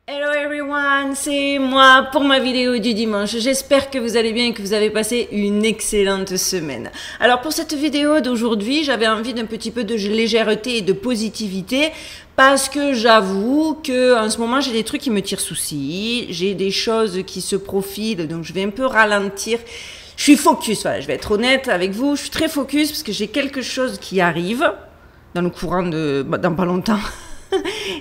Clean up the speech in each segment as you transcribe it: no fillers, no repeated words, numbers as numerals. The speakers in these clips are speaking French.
Hello everyone, c'est moi pour ma vidéo du dimanche. J'espère que vous allez bien et que vous avez passé une excellente semaine. Alors pour cette vidéo d'aujourd'hui, j'avais envie d'un petit peu de légèreté et de positivité parce que j'avoue que en ce moment j'ai des trucs qui me tirent souci, j'ai des choses qui se profilent, donc je vais un peu ralentir. Je suis focus, voilà, je vais être honnête avec vous, je suis très focus parce que j'ai quelque chose qui arrive dans le courant dans pas longtemps.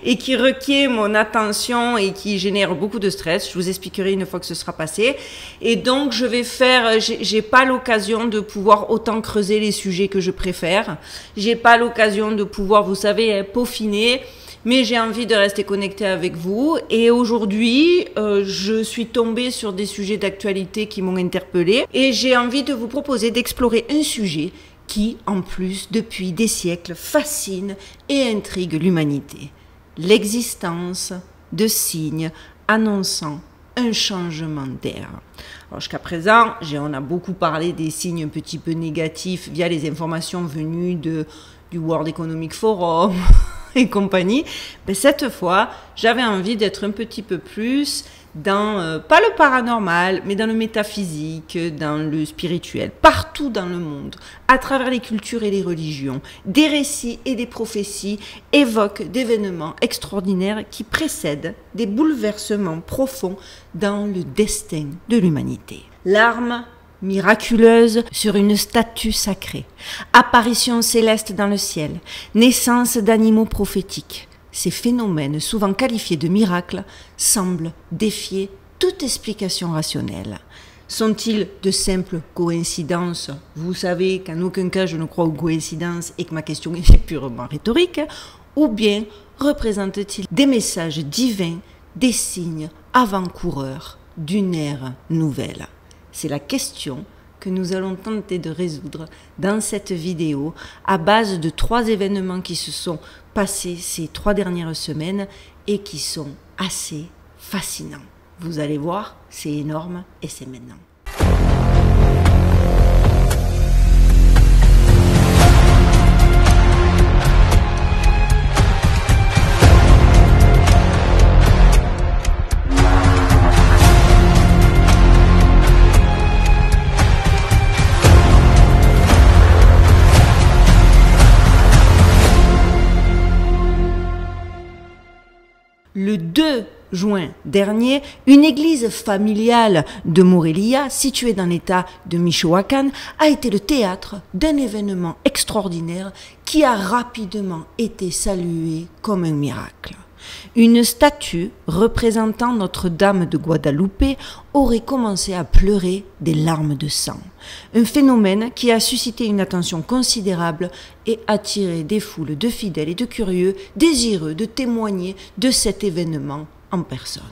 Et qui requiert mon attention et qui génère beaucoup de stress. Je vous expliquerai une fois que ce sera passé. Et donc, je vais faire, j'ai pas l'occasion de pouvoir autant creuser les sujets que je préfère. J'ai pas l'occasion de pouvoir, vous savez, peaufiner. Mais j'ai envie de rester connectée avec vous. Et aujourd'hui, je suis tombée sur des sujets d'actualité qui m'ont interpellée. Et j'ai envie de vous proposer d'explorer un sujet qui, en plus, depuis des siècles, fascine et intrigue l'humanité. L'existence de signes annonçant un changement d'ère. Alors jusqu'à présent, on a beaucoup parlé des signes un petit peu négatifs via les informations venues du World Economic Forum et compagnie. Mais cette fois, j'avais envie d'être un petit peu plus dans, pas le paranormal, mais dans le métaphysique, dans le spirituel, partout dans le monde, à travers les cultures et les religions, des récits et des prophéties évoquent d'événements extraordinaires qui précèdent des bouleversements profonds dans le destin de l'humanité. L'arme miraculeuse sur une statue sacrée, apparition céleste dans le ciel, naissance d'animaux prophétiques. Ces phénomènes, souvent qualifiés de miracles, semblent défier toute explication rationnelle. Sont-ils de simples coïncidences? Vous savez qu'en aucun cas je ne crois aux coïncidences et que ma question est purement rhétorique. Ou bien représentent-ils des messages divins, des signes avant-coureurs d'une ère nouvelle? C'est la question que nous allons tenter de résoudre dans cette vidéo à base de 3 événements qui se sont passés ces 3 dernières semaines et qui sont assez fascinants. Vous allez voir, c'est énorme et c'est maintenant. Le 2 juin dernier, une église familiale de Morelia, située dans l'état de Michoacán, a été le théâtre d'un événement extraordinaire qui a rapidement été salué comme un miracle. Une statue représentant Notre-Dame de Guadalupe aurait commencé à pleurer des larmes de sang. Un phénomène qui a suscité une attention considérable et attiré des foules de fidèles et de curieux désireux de témoigner de cet événement en personne.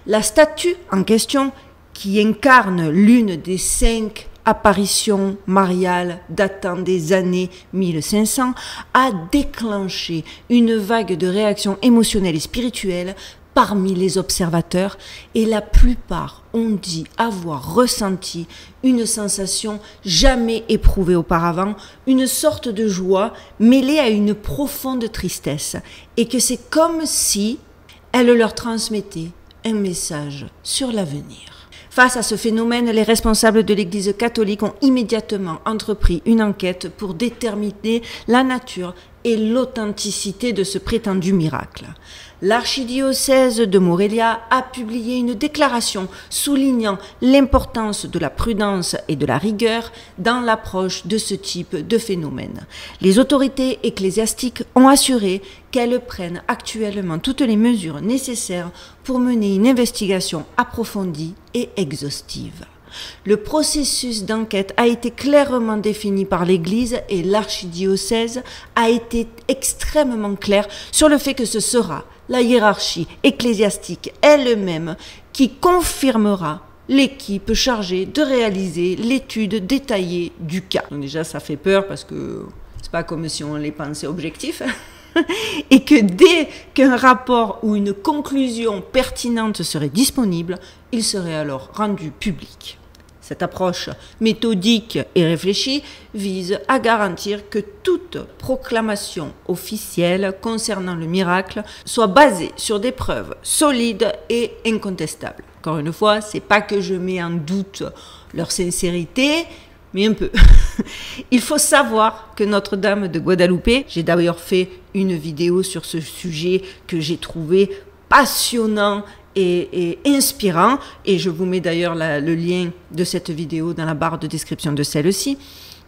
La statue en question, qui incarne l'une des 5 apparitions mariales datant des années 1500, a déclenché une vague de réactions émotionnelles et spirituelles parmi les observateurs et la plupart ont dit avoir ressenti une sensation jamais éprouvée auparavant, une sorte de joie mêlée à une profonde tristesse et que c'est comme si elle leur transmettait un message sur l'avenir. Face à ce phénomène, les responsables de l'Église catholique ont immédiatement entrepris une enquête pour déterminer la nature et l'authenticité de ce prétendu miracle. L'archidiocèse de Morelia a publié une déclaration soulignant l'importance de la prudence et de la rigueur dans l'approche de ce type de phénomène. Les autorités ecclésiastiques ont assuré qu'elles prennent actuellement toutes les mesures nécessaires pour mener une investigation approfondie et exhaustive. Le processus d'enquête a été clairement défini par l'Église et l'archidiocèse a été extrêmement clair sur le fait que ce sera la hiérarchie ecclésiastique elle-même qui confirmera l'équipe chargée de réaliser l'étude détaillée du cas. Donc déjà, ça fait peur parce que c'est pas comme si on les pensait objectifs. Et que dès qu'un rapport ou une conclusion pertinente serait disponible, il serait alors rendu public. Cette approche méthodique et réfléchie vise à garantir que toute proclamation officielle concernant le miracle soit basée sur des preuves solides et incontestables. Encore une fois, c'est pas que je mets en doute leur sincérité, mais un peu. Il faut savoir que Notre-Dame de Guadeloupe, j'ai d'ailleurs fait une vidéo sur ce sujet que j'ai trouvé passionnant et inspirant, et je vous mets d'ailleurs le lien de cette vidéo dans la barre de description de celle-ci.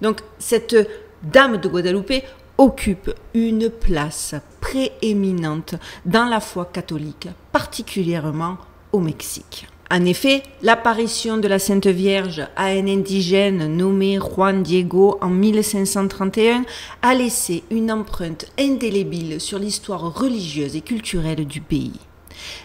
Donc cette Dame de Guadeloupe occupe une place prééminente dans la foi catholique, particulièrement au Mexique. En effet, l'apparition de la Sainte Vierge à un indigène nommé Juan Diego en 1531 a laissé une empreinte indélébile sur l'histoire religieuse et culturelle du pays.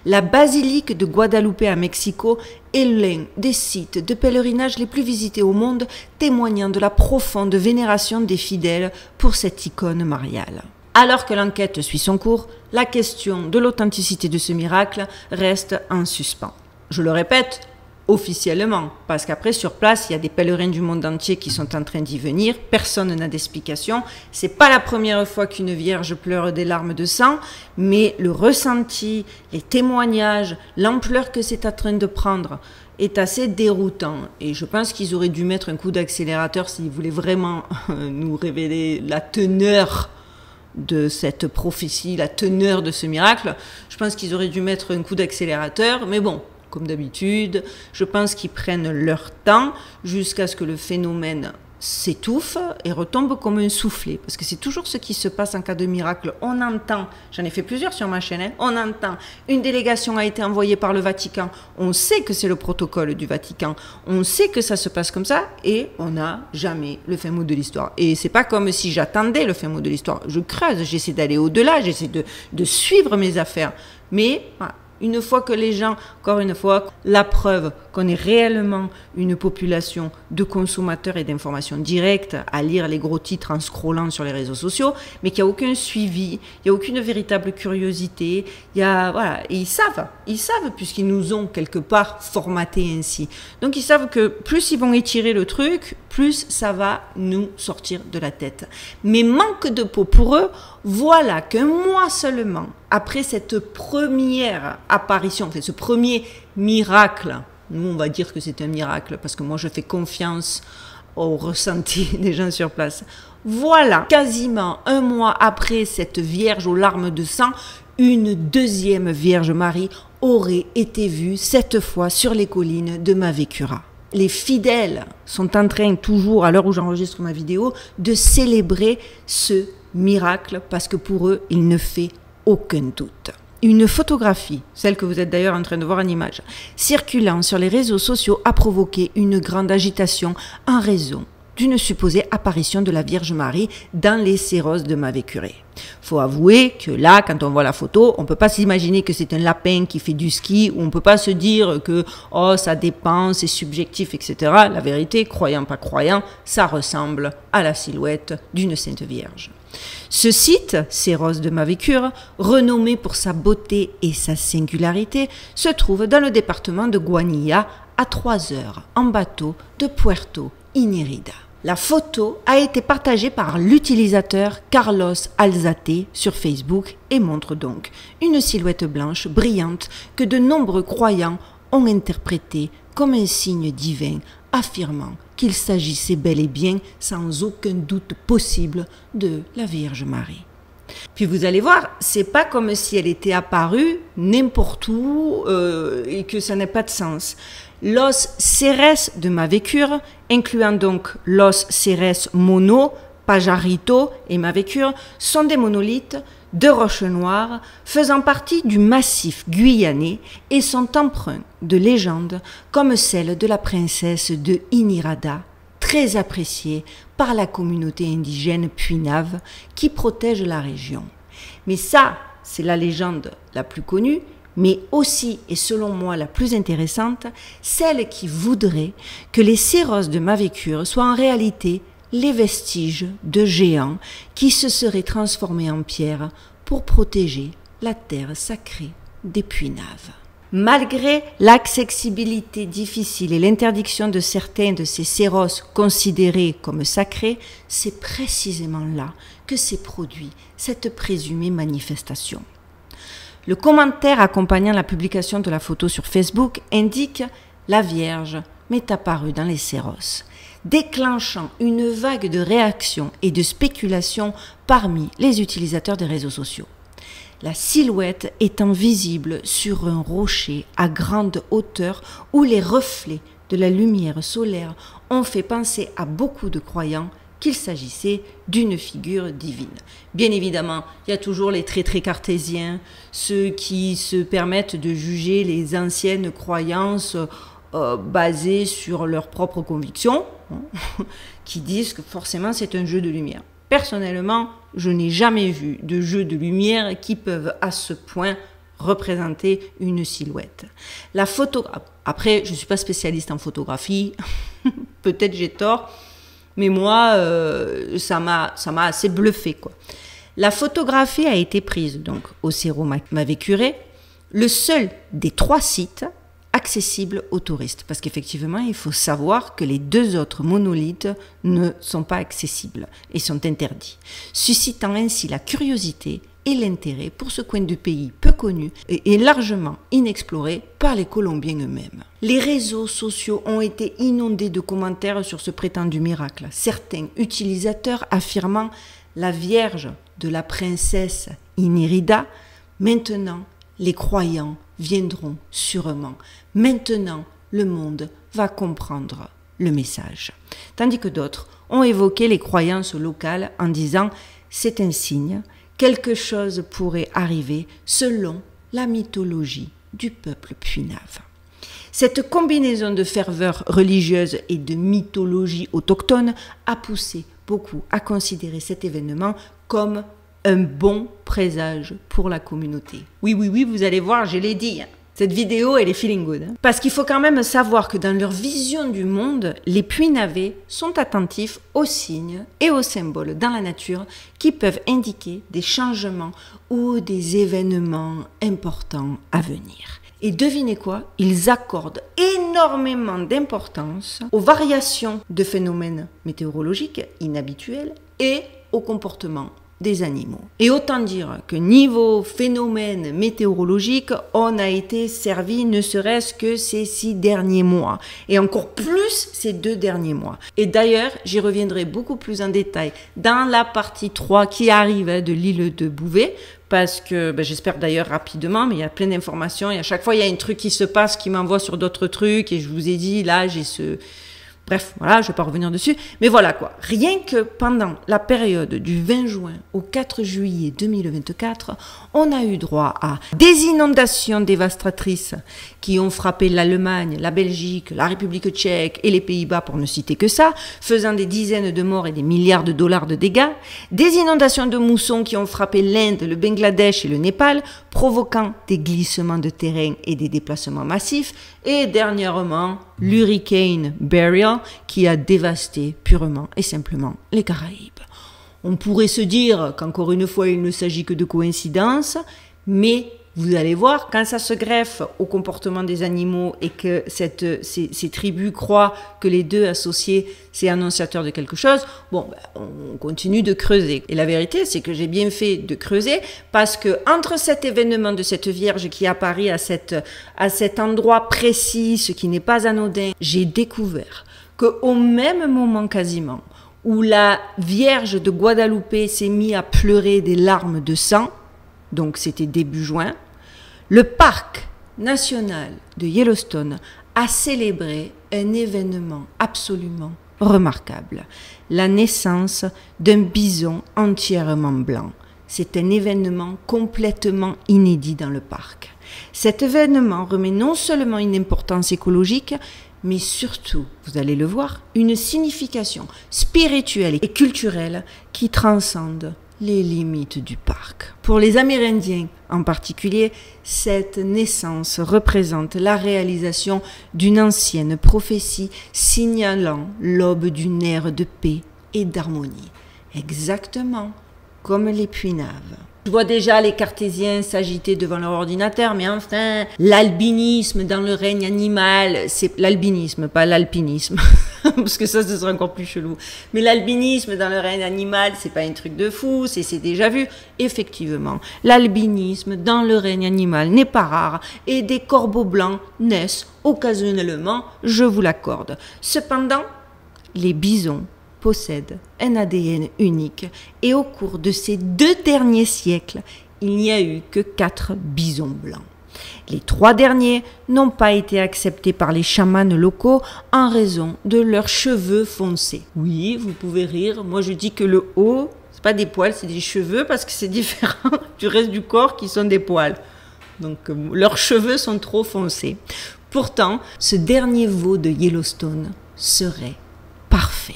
La basilique de Guadalupe à Mexico est l'un des sites de pèlerinage les plus visités au monde, témoignant de la profonde vénération des fidèles pour cette icône mariale. Alors que l'enquête suit son cours, la question de l'authenticité de ce miracle reste en suspens. Je le répète, officiellement, parce qu'après sur place, il y a des pèlerins du monde entier qui sont en train d'y venir, personne n'a d'explication. C'est pas la première fois qu'une vierge pleure des larmes de sang, mais le ressenti, les témoignages, l'ampleur que c'est en train de prendre est assez déroutant. Et je pense qu'ils auraient dû mettre un coup d'accélérateur s'ils voulaient vraiment nous révéler la teneur de cette prophétie, la teneur de ce miracle. Je pense qu'ils auraient dû mettre un coup d'accélérateur, mais bon, comme d'habitude, je pense qu'ils prennent leur temps jusqu'à ce que le phénomène s'étouffe et retombe comme un soufflet. Parce que c'est toujours ce qui se passe en cas de miracle. On entend, j'en ai fait plusieurs sur ma chaîne, on entend, une délégation a été envoyée par le Vatican. On sait que c'est le protocole du Vatican. On sait que ça se passe comme ça et on n'a jamais le fin mot de l'histoire. Et c'est pas comme si j'attendais le fin mot de l'histoire. Je creuse, j'essaie d'aller au-delà, j'essaie de suivre mes affaires. Mais voilà. Une fois que les gens, encore une fois, la preuve qu'on est réellement une population de consommateurs et d'informations directes à lire les gros titres en scrollant sur les réseaux sociaux, mais qu'il n'y a aucun suivi, il n'y a aucune véritable curiosité, voilà, et ils savent puisqu'ils nous ont quelque part formatés ainsi. Donc ils savent que plus ils vont étirer le truc, plus ça va nous sortir de la tête. Mais manque de peau pour eux, voilà qu'un mois seulement après cette première apparition, enfin ce premier miracle, nous on va dire que c'est un miracle parce que moi je fais confiance au ressenti des gens sur place. Voilà, quasiment un mois après cette Vierge aux larmes de sang, une deuxième Vierge Marie aurait été vue cette fois sur les collines de Mavecura. Les fidèles sont en train, toujours à l'heure où j'enregistre ma vidéo, de célébrer ce miracle parce que pour eux, il ne fait aucun doute. Une photographie, celle que vous êtes d'ailleurs en train de voir en image, circulant sur les réseaux sociaux a provoqué une grande agitation en raison d'une supposée apparition de la Vierge Marie dans les Cerros de Mavecure. Faut avouer que là, quand on voit la photo, on peut pas s'imaginer que c'est un lapin qui fait du ski, ou on peut pas se dire que oh ça dépend, c'est subjectif, etc. La vérité, croyant pas croyant, ça ressemble à la silhouette d'une Sainte Vierge. Ce site, Cerros de Mavecure, renommé pour sa beauté et sa singularité, se trouve dans le département de Guanilla, à 3 heures en bateau de Puerto Inirida. La photo a été partagée par l'utilisateur Carlos Alzate sur Facebook et montre donc une silhouette blanche brillante que de nombreux croyants ont interprétée comme un signe divin, affirmant qu'il s'agissait bel et bien, sans aucun doute possible, de la Vierge Marie. Puis vous allez voir, c'est pas comme si elle était apparue n'importe où et que ça n'a pas de sens. Los Cerros de Mavecure, incluant donc Los Cerros Mono, Pajarito et Mavecure, sont des monolithes de roches noires faisant partie du massif guyanais et sont empreints de légendes comme celle de la princesse de Inirada, très appréciée par la communauté indigène Puinave qui protège la région. Mais ça, c'est la légende la plus connue, mais aussi, et selon moi la plus intéressante, celle qui voudrait que les Cerros de Mavecure soient en réalité les vestiges de géants qui se seraient transformés en pierre pour protéger la terre sacrée des Puinaves. Malgré l'accessibilité difficile et l'interdiction de certains de ces séros considérés comme sacrés, c'est précisément là que s'est produit cette présumée manifestation. Le commentaire accompagnant la publication de la photo sur Facebook indique « La Vierge m'est apparue dans les séros », déclenchant une vague de réactions et de spéculations parmi les utilisateurs des réseaux sociaux. La silhouette étant visible sur un rocher à grande hauteur où les reflets de la lumière solaire ont fait penser à beaucoup de croyants qu'il s'agissait d'une figure divine. Bien évidemment, il y a toujours les très cartésiens, ceux qui se permettent de juger les anciennes croyances basées sur leurs propres convictions, qui disent que forcément c'est un jeu de lumière. Personnellement, je n'ai jamais vu de jeux de lumière qui peuvent à ce point représenter une silhouette. La photo, après, je ne suis pas spécialiste en photographie, peut-être j'ai tort, mais moi, ça m'a assez bluffé, quoi. La photographie a été prise donc au Cerro Mavecure, le seul des 3 sites accessibles aux touristes. Parce qu'effectivement, il faut savoir que les 2 autres monolithes ne sont pas accessibles et sont interdits, suscitant ainsi la curiosité et l'intérêt pour ce coin du pays peu connu et largement inexploré par les Colombiens eux-mêmes. Les réseaux sociaux ont été inondés de commentaires sur ce prétendu miracle, certains utilisateurs affirmant « la Vierge de la princesse Inirida », maintenant les croyants viendront sûrement. Maintenant, le monde va comprendre le message. Tandis que d'autres ont évoqué les croyances locales en disant « c'est un signe, quelque chose pourrait arriver selon la mythologie du peuple puinave ». Cette combinaison de ferveur religieuse et de mythologie autochtone a poussé beaucoup à considérer cet événement comme un bon présage pour la communauté. Oui, vous allez voir, je l'ai dit. Cette vidéo, elle est feeling good. Parce qu'il faut quand même savoir que dans leur vision du monde, les Puinavés sont attentifs aux signes et aux symboles dans la nature qui peuvent indiquer des changements ou des événements importants à venir. Et devinez quoi? Ils accordent énormément d'importance aux variations de phénomènes météorologiques inhabituels et au comportement des animaux. Et autant dire que niveau phénomène météorologique, on a été servi ne serait-ce que ces 6 derniers mois. Et encore plus ces 2 derniers mois. Et d'ailleurs, j'y reviendrai beaucoup plus en détail dans la partie 3 qui arrive de l'île de Bouvet. Parce que j'espère d'ailleurs rapidement, mais il y a plein d'informations. Et à chaque fois, il y a un truc qui se passe qui m'envoie sur d'autres trucs. Et je vous ai dit, là, j'ai ce... Bref, voilà, je ne vais pas revenir dessus. Mais voilà quoi, rien que pendant la période du 20 juin au 4 juillet 2024, on a eu droit à des inondations dévastatrices qui ont frappé l'Allemagne, la Belgique, la République tchèque et les Pays-Bas pour ne citer que ça, faisant des dizaines de morts et des milliards de dollars de dégâts, des inondations de moussons qui ont frappé l'Inde, le Bangladesh et le Népal, provoquant des glissements de terrain et des déplacements massifs, et dernièrement, l'hurricane Beryl qui a dévasté purement et simplement les Caraïbes. On pourrait se dire qu'encore une fois, il ne s'agit que de coïncidence, mais vous allez voir, quand ça se greffe au comportement des animaux et que ces tribus croient que les 2 associés, c'est annonciateur de quelque chose, bon, on continue de creuser. Et la vérité, c'est que j'ai bien fait de creuser parce que entre cet événement de cette Vierge qui apparaît à cet endroit précis, ce qui n'est pas anodin, j'ai découvert qu'au même moment quasiment où la Vierge de Guadeloupe s'est mise à pleurer des larmes de sang, donc c'était début juin, le parc national de Yellowstone a célébré un événement absolument remarquable, la naissance d'un bison entièrement blanc. C'est un événement complètement inédit dans le parc. Cet événement remet non seulement une importance écologique, mais surtout, vous allez le voir, une signification spirituelle et culturelle qui transcende les limites du parc. Pour les Amérindiens en particulier, cette naissance représente la réalisation d'une ancienne prophétie signalant l'aube d'une ère de paix et d'harmonie, exactement comme les Puinaves. Je vois déjà les cartésiens s'agiter devant leur ordinateur, mais enfin, l'albinisme dans le règne animal, c'est l'albinisme, pas l'alpinisme, parce que ça, ce serait encore plus chelou. Mais l'albinisme dans le règne animal, c'est pas un truc de fou, c'est déjà vu. Effectivement, l'albinisme dans le règne animal n'est pas rare, et des corbeaux blancs naissent occasionnellement, je vous l'accorde. Cependant, les bisons possèdent un ADN unique et au cours de ces 2 derniers siècles, il n'y a eu que 4 bisons blancs. Les 3 derniers n'ont pas été acceptés par les chamans locaux en raison de leurs cheveux foncés. Oui, vous pouvez rire, moi je dis que le haut, c'est pas des poils, c'est des cheveux parce que c'est différent du reste du corps qui sont des poils. Donc leurs cheveux sont trop foncés. Pourtant, ce dernier veau de Yellowstone serait parfait.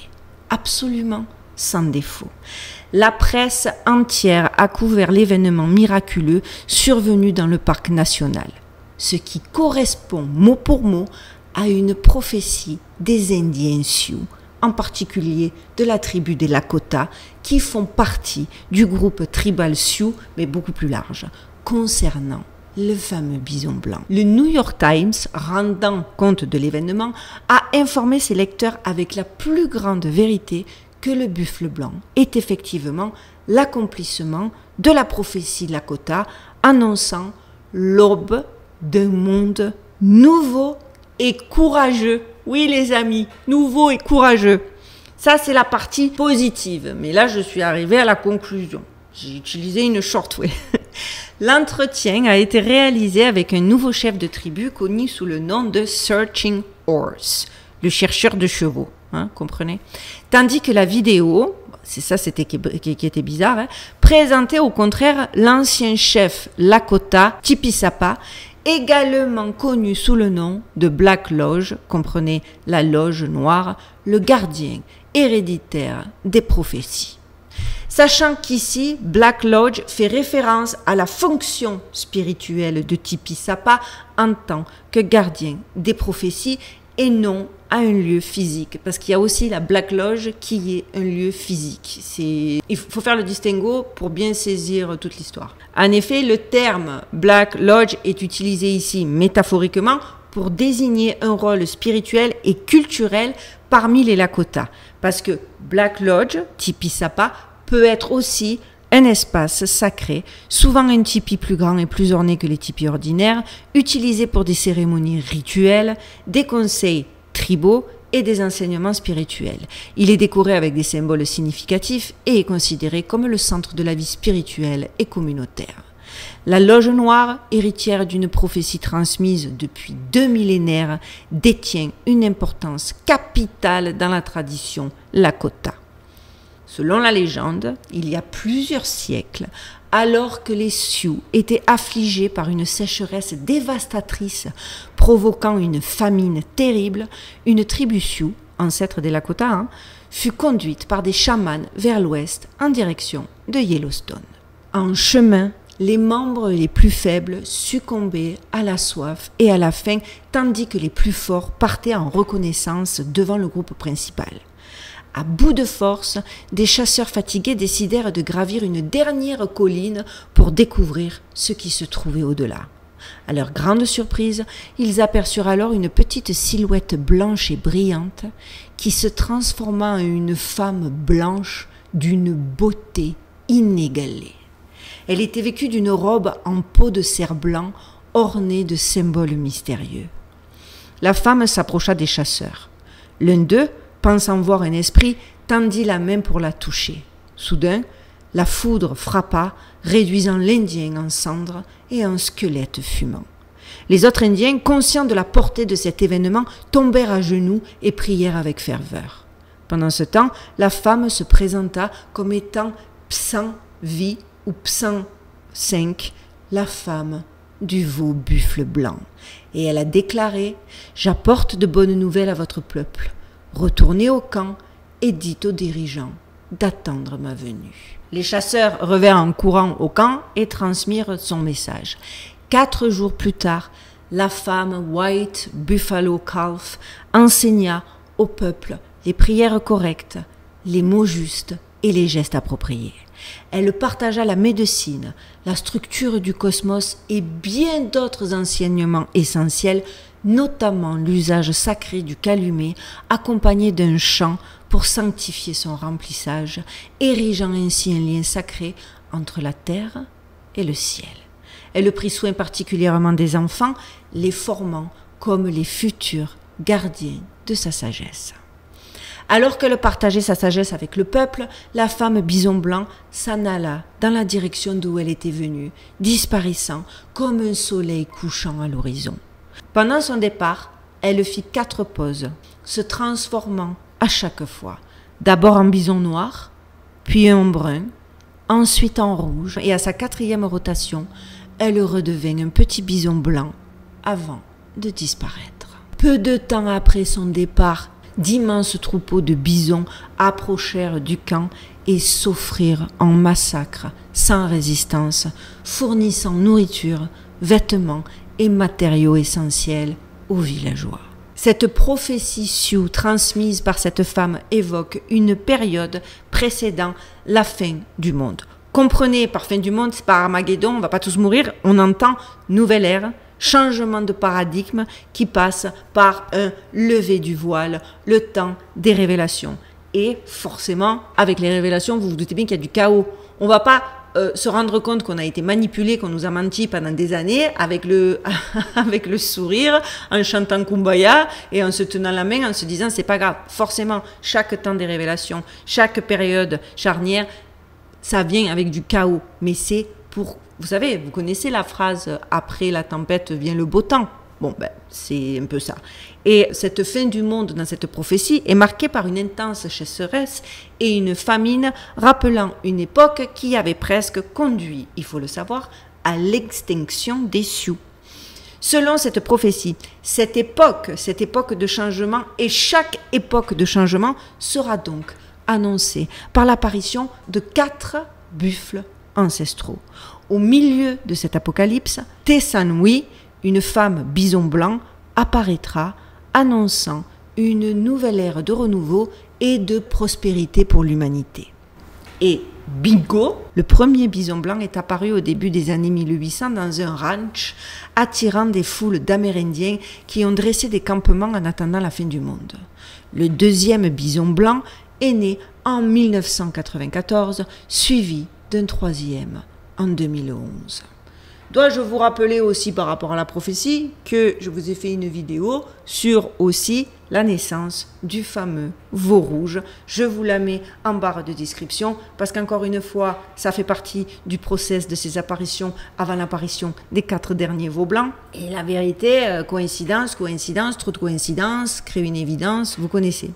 Absolument sans défaut. La presse entière a couvert l'événement miraculeux survenu dans le parc national, ce qui correspond mot pour mot à une prophétie des Indiens Sioux, en particulier de la tribu des Lakota, qui font partie du groupe tribal Sioux, mais beaucoup plus large, concernant le fameux bison blanc. Le New York Times, rendant compte de l'événement, a informé ses lecteurs avec la plus grande vérité que le buffle blanc est effectivement l'accomplissement de la prophétie Lakota annonçant l'aube d'un monde nouveau et courageux. Oui les amis, nouveau et courageux. Ça c'est la partie positive, mais là je suis arrivée à la conclusion. J'ai utilisé une short way. L'entretien a été réalisé avec un nouveau chef de tribu connu sous le nom de Searching Horse, le chercheur de chevaux, comprenez? Tandis que la vidéo, c'est ça c'était qui était bizarre, présentait au contraire l'ancien chef Lakota, Tipisapa, également connu sous le nom de Black Lodge, comprenez la loge noire, le gardien héréditaire des prophéties. Sachant qu'ici, Black Lodge fait référence à la fonction spirituelle de Tipisapa en tant que gardien des prophéties et non à un lieu physique. Parce qu'il y a aussi la Black Lodge qui est un lieu physique. Il faut faire le distinguo pour bien saisir toute l'histoire. En effet, le terme Black Lodge est utilisé ici métaphoriquement pour désigner un rôle spirituel et culturel parmi les Lakota. Parce que Black Lodge, Tipisapa, peut être aussi un espace sacré, souvent un tipi plus grand et plus orné que les tipis ordinaires, utilisé pour des cérémonies rituelles, des conseils tribaux et des enseignements spirituels. Il est décoré avec des symboles significatifs et est considéré comme le centre de la vie spirituelle et communautaire. La loge noire, héritière d'une prophétie transmise depuis 2 millénaires, détient une importance capitale dans la tradition Lakota. Selon la légende, il y a plusieurs siècles, alors que les Sioux étaient affligés par une sécheresse dévastatrice provoquant une famine terrible, une tribu Sioux, ancêtre des Lakota, fut conduite par des chamans vers l'ouest en direction de Yellowstone. En chemin, les membres les plus faibles succombaient à la soif et à la faim, tandis que les plus forts partaient en reconnaissance devant le groupe principal. À bout de force, des chasseurs fatigués décidèrent de gravir une dernière colline pour découvrir ce qui se trouvait au-delà. À leur grande surprise, ils aperçurent alors une petite silhouette blanche et brillante qui se transforma en une femme blanche d'une beauté inégalée. Elle était vêtue d'une robe en peau de cerf blanc ornée de symboles mystérieux. La femme s'approcha des chasseurs. L'un d'eux, pensant voir un esprit, tendit la main pour la toucher. Soudain, la foudre frappa, réduisant l'Indien en cendres et en squelette fumant. Les autres Indiens, conscients de la portée de cet événement, tombèrent à genoux et prièrent avec ferveur. Pendant ce temps, la femme se présenta comme étant Psan-Vi ou Psan-5, la femme du veau buffle blanc. Et elle a déclaré « J'apporte de bonnes nouvelles à votre peuple. Retournez au camp et dites aux dirigeants d'attendre ma venue. » Les chasseurs revinrent en courant au camp et transmirent son message. 4 jours plus tard, la femme White Buffalo Calf enseigna au peuple les prières correctes, les mots justes et les gestes appropriés. Elle partagea la médecine, la structure du cosmos et bien d'autres enseignements essentiels, notamment l'usage sacré du calumet, accompagné d'un chant pour sanctifier son remplissage, érigeant ainsi un lien sacré entre la terre et le ciel. Elle prit soin particulièrement des enfants, les formant comme les futurs gardiens de sa sagesse. Alors qu'elle partageait sa sagesse avec le peuple, la femme bison blanc s'en alla dans la direction d'où elle était venue, disparaissant comme un soleil couchant à l'horizon. Pendant son départ, elle fit 4 pauses, se transformant à chaque fois, d'abord en bison noir, puis en brun, ensuite en rouge, et à sa 4e rotation, elle redevint un petit bison blanc avant de disparaître. Peu de temps après son départ, d'immenses troupeaux de bisons approchèrent du camp et s'offrirent en massacre sans résistance, fournissant nourriture, vêtements et matériaux essentiels aux villageois. Cette prophétie sioux transmise par cette femme évoque une période précédant la fin du monde. Comprenez, par fin du monde, c'est pas Armageddon, on va pas tous mourir, on entend nouvelle ère, changement de paradigme qui passe par un lever du voile, le temps des révélations. Et forcément, avec les révélations, vous vous doutez bien qu'il y a du chaos. On va pas se rendre compte qu'on a été manipulé, qu'on nous a menti pendant des années avec le sourire, en chantant Kumbaya et en se tenant la main, en se disant c'est pas grave. Forcément, chaque temps des révélations, chaque période charnière, ça vient avec du chaos. Mais c'est pour, vous savez, vous connaissez la phrase « après la tempête vient le beau temps ». Bon, ben, c'est un peu ça. Et cette fin du monde dans cette prophétie est marquée par une intense sécheresse et une famine rappelant une époque qui avait presque conduit, il faut le savoir, à l'extinction des Sioux. Selon cette prophétie, cette époque de changement et chaque époque de changement sera donc annoncée par l'apparition de 4 buffles ancestraux. Au milieu de cet apocalypse, Tessanui, une femme bison blanc, apparaîtra annonçant une nouvelle ère de renouveau et de prospérité pour l'humanité. Et bingo, le premier bison blanc est apparu au début des années 1800 dans un ranch, attirant des foules d'Amérindiens qui ont dressé des campements en attendant la fin du monde. Le deuxième bison blanc est né en 1994, suivi d'un 3e en 2011. Dois-je vous rappeler aussi par rapport à la prophétie que je vous ai fait une vidéo sur aussi la naissance du fameux veau rouge. Je vous la mets en barre de description parce qu'encore une fois, ça fait partie du process de ces apparitions avant l'apparition des 4 derniers veaux blancs. Et la vérité, coïncidence, trop de coïncidences, crée une évidence, vous connaissez.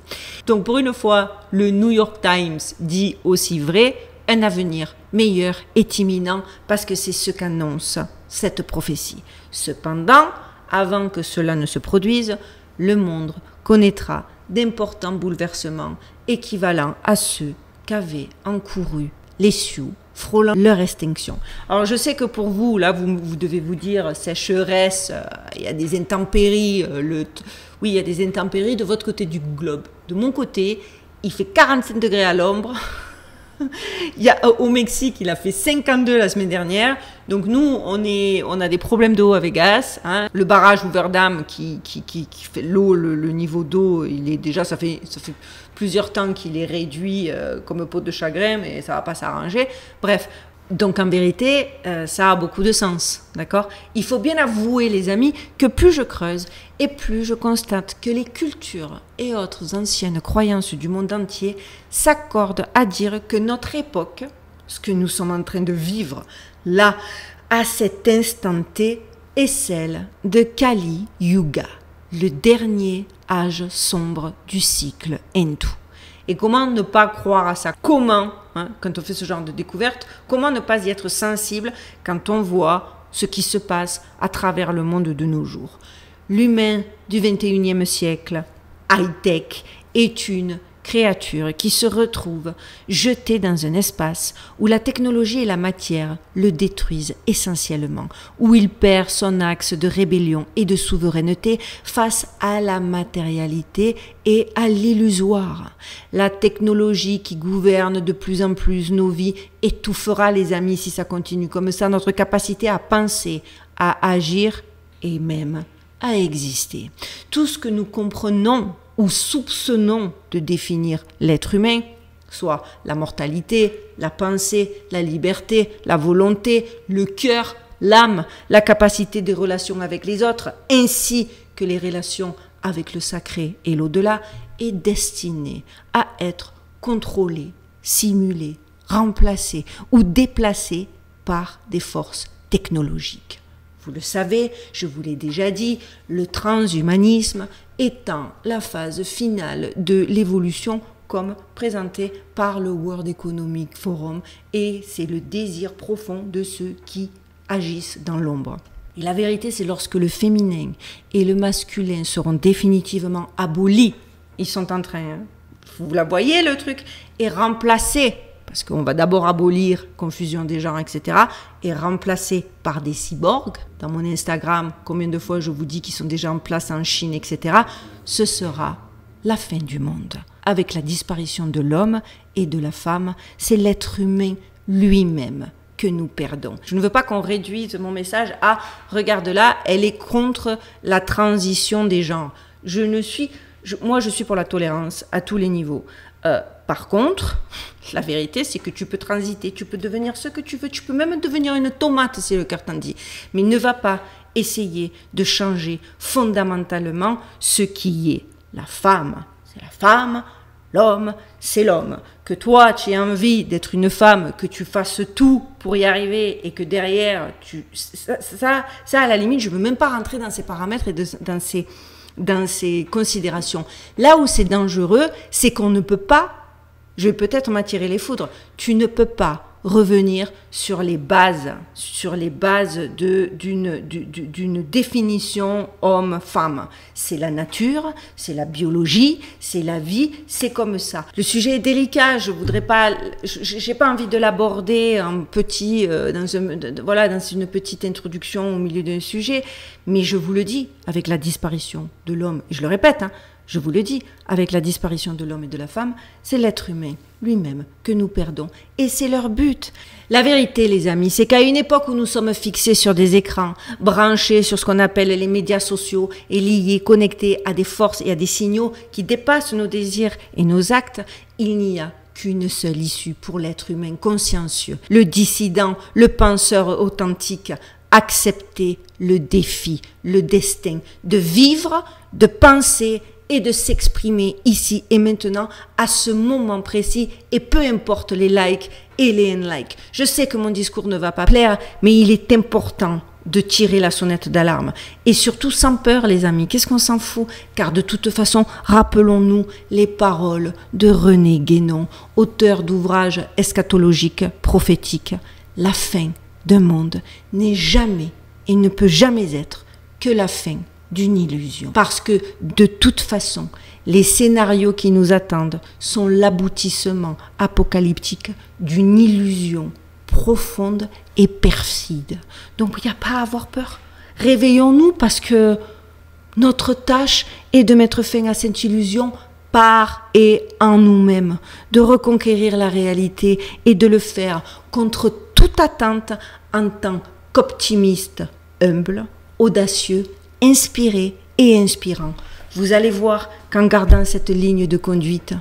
Donc pour une fois, le New York Times dit aussi vrai. Un avenir meilleur est imminent parce que c'est ce qu'annonce cette prophétie. Cependant, avant que cela ne se produise, le monde connaîtra d'importants bouleversements équivalents à ceux qu'avaient encourus les Sioux, frôlant leur extinction. Alors je sais que pour vous, là, vous devez vous dire sécheresse, il y a des intempéries, oui, il y a des intempéries de votre côté du globe. De mon côté, il fait 45 degrés à l'ombre. Au Mexique, il a fait 52 la semaine dernière. Donc nous, on a des problèmes d'eau à Vegas. Hein. Le barrage Ouverdam qui fait l'eau, le niveau d'eau, il est déjà, ça fait plusieurs temps qu'il est réduit comme peau de chagrin, mais ça va pas s'arranger. Bref. Donc en vérité, ça a beaucoup de sens, d'accord? Il faut bien avouer, les amis, que plus je creuse et plus je constate que les cultures et autres anciennes croyances du monde entier s'accordent à dire que notre époque, ce que nous sommes en train de vivre là, à cet instant T, est celle de Kali Yuga, le dernier âge sombre du cycle hindou. Et comment ne pas croire à ça? Comment, quand on fait ce genre de découverte, comment ne pas y être sensible quand on voit ce qui se passe à travers le monde de nos jours? L'humain du 21e siècle, high-tech, est une créature qui se retrouve jeté dans un espace où la technologie et la matière le détruisent essentiellement, où il perd son axe de rébellion et de souveraineté face à la matérialité et à l'illusoire. La technologie qui gouverne de plus en plus nos vies étouffera, les amis, si ça continue comme ça, notre capacité à penser, à agir et même à exister. Tout ce que nous comprenons ou soupçonnons de définir l'être humain, soit la mortalité, la pensée, la liberté, la volonté, le cœur, l'âme, la capacité des relations avec les autres, ainsi que les relations avec le sacré et l'au-delà, est destiné à être contrôlé, simulé, remplacé ou déplacé par des forces technologiques. Vous le savez, je vous l'ai déjà dit, le transhumanisme étant la phase finale de l'évolution comme présenté par le World Economic Forum, et c'est le désir profond de ceux qui agissent dans l'ombre. Et la vérité, c'est lorsque le féminin et le masculin seront définitivement abolis, ils sont en train, vous la voyez le truc, et remplacés, parce qu'on va d'abord abolir confusion des genres, etc., et remplacer par des cyborgs. Dans mon Instagram, combien de fois je vous dis qu'ils sont déjà en place en Chine, etc., ce sera la fin du monde. Avec la disparition de l'homme et de la femme, c'est l'être humain lui-même que nous perdons. Je ne veux pas qu'on réduise mon message à « regarde là, elle est contre la transition des genres ». Moi, je suis pour la tolérance à tous les niveaux. Par contre, la vérité, c'est que tu peux transiter, tu peux devenir ce que tu veux, tu peux même devenir une tomate si le cœur t'en dit. Mais ne va pas essayer de changer fondamentalement ce qui est. La femme, c'est la femme, l'homme, c'est l'homme. Que toi, tu aies envie d'être une femme, que tu fasses tout pour y arriver et que derrière, ça à la limite, je ne veux même pas rentrer dans ces paramètres et dans ces considérations. Là où c'est dangereux, c'est qu'on ne peut pas, je vais peut-être m'attirer les foudres, tu ne peux pas revenir sur les bases d'une définition homme-femme. C'est la nature, c'est la biologie, c'est la vie, c'est comme ça. Le sujet est délicat, j'ai pas envie de l'aborder en petit, dans une petite introduction au milieu d'un sujet, mais je vous le dis, avec la disparition de l'homme, et je le répète, je vous le dis, avec la disparition de l'homme et de la femme, c'est l'être humain lui-même que nous perdons. Et c'est leur but. La vérité, les amis, c'est qu'à une époque où nous sommes fixés sur des écrans, branchés sur ce qu'on appelle les médias sociaux et liés, connectés à des forces et à des signaux qui dépassent nos désirs et nos actes, il n'y a qu'une seule issue pour l'être humain consciencieux, le dissident, le penseur authentique. Accepter le défi, le destin, de vivre, de penser et de s'exprimer ici et maintenant à ce moment précis, et peu importe les likes et les unlikes. Je sais que mon discours ne va pas plaire, mais il est important de tirer la sonnette d'alarme. Et surtout sans peur, les amis. Qu'est-ce qu'on s'en fout? Car de toute façon, rappelons-nous les paroles de René Guénon, auteur d'ouvrages eschatologiques, prophétiques. La fin d'un monde n'est jamais et ne peut jamais être que la fin d'une illusion. Parce que de toute façon, les scénarios qui nous attendent sont l'aboutissement apocalyptique d'une illusion profonde et perfide. Donc il n'y a pas à avoir peur. Réveillons-nous, parce que notre tâche est de mettre fin à cette illusion par et en nous-mêmes, de reconquérir la réalité et de le faire contre toute attente en tant qu'optimiste, humble, audacieux, inspiré et inspirant. Vous allez voir qu'en gardant cette ligne de conduite,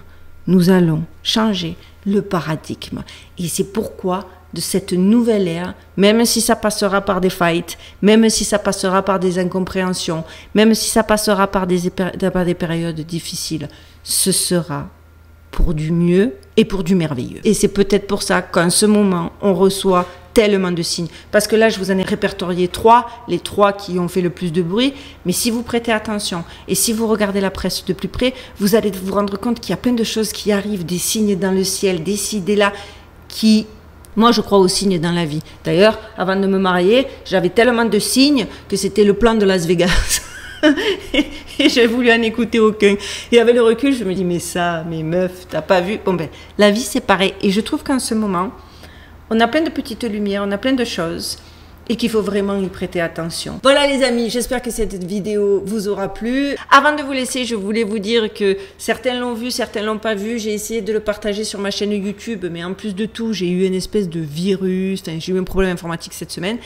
nous allons changer le paradigme. Et c'est pourquoi de cette nouvelle ère, même si ça passera par des fights, même si ça passera par des incompréhensions, même si ça passera par des périodes difficiles, ce sera pour du mieux et pour du merveilleux. Et c'est peut-être pour ça qu'en ce moment, on reçoit tellement de signes. Parce que là, je vous en ai répertorié 3, les 3 qui ont fait le plus de bruit. Mais si vous prêtez attention et si vous regardez la presse de plus près, vous allez vous rendre compte qu'il y a plein de choses qui arrivent, des signes dans le ciel, des ci, des là, qui... Moi, je crois aux signes dans la vie. D'ailleurs, avant de me marier, j'avais tellement de signes que c'était le plan de Las Vegas. Et j'ai voulu en écouter aucun. Et avec le recul, je me dis, mais ça, mais meuf, t'as pas vu? Bon ben, la vie c'est pareil. Et je trouve qu'en ce moment, on a plein de petites lumières, on a plein de choses. Et qu'il faut vraiment y prêter attention. Voilà les amis, j'espère que cette vidéo vous aura plu. Avant de vous laisser, je voulais vous dire que certains l'ont vu, certains l'ont pas vu. J'ai essayé de le partager sur ma chaîne YouTube, mais en plus de tout, j'ai eu une espèce de virus. Enfin, j'ai eu un problème informatique cette semaine.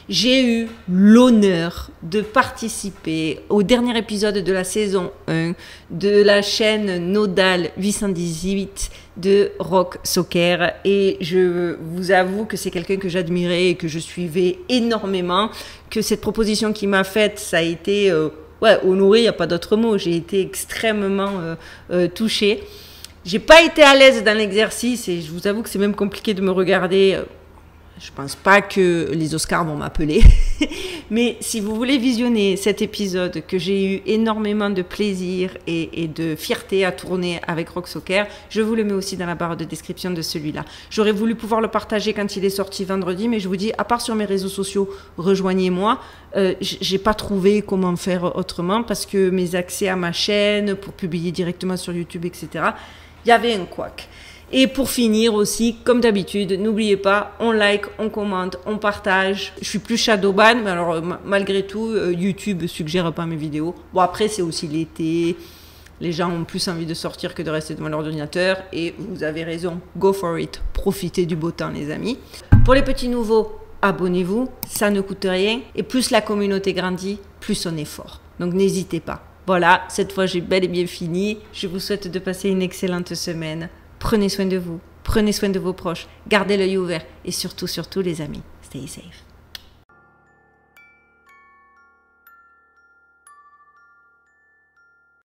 J'ai eu l'honneur de participer au dernier épisode de la saison 1 de la chaîne Nodal 818 de Rock Soccer et je vous avoue que c'est quelqu'un que j'admirais et que je suivais énormément, que cette proposition qu'il m'a faite, ça a été honoré, il n'y a pas d'autre mot, j'ai été extrêmement touchée. J'ai pas été à l'aise dans l'exercice et je vous avoue que c'est même compliqué de me regarder. Je pense pas que les Oscars vont m'appeler, mais si vous voulez visionner cet épisode que j'ai eu énormément de plaisir et de fierté à tourner avec Rock Soccer, je vous le mets aussi dans la barre de description de celui-là. J'aurais voulu pouvoir le partager quand il est sorti vendredi, mais je vous dis, à part sur mes réseaux sociaux, rejoignez-moi. J'ai pas trouvé comment faire autrement parce que mes accès à ma chaîne pour publier directement sur YouTube, etc., il y avait un couac. Et pour finir aussi, comme d'habitude, n'oubliez pas, on like, on commente, on partage. Je suis plus shadowban, mais alors malgré tout, YouTube suggère pas mes vidéos. Bon après, c'est aussi l'été. Les gens ont plus envie de sortir que de rester devant l'ordinateur. Et vous avez raison, go for it. Profitez du beau temps les amis. Pour les petits nouveaux, abonnez-vous, ça ne coûte rien. Et plus la communauté grandit, plus on est fort. Donc n'hésitez pas. Voilà, cette fois j'ai bel et bien fini. Je vous souhaite de passer une excellente semaine. Prenez soin de vous, prenez soin de vos proches, gardez l'œil ouvert et surtout, surtout les amis, stay safe.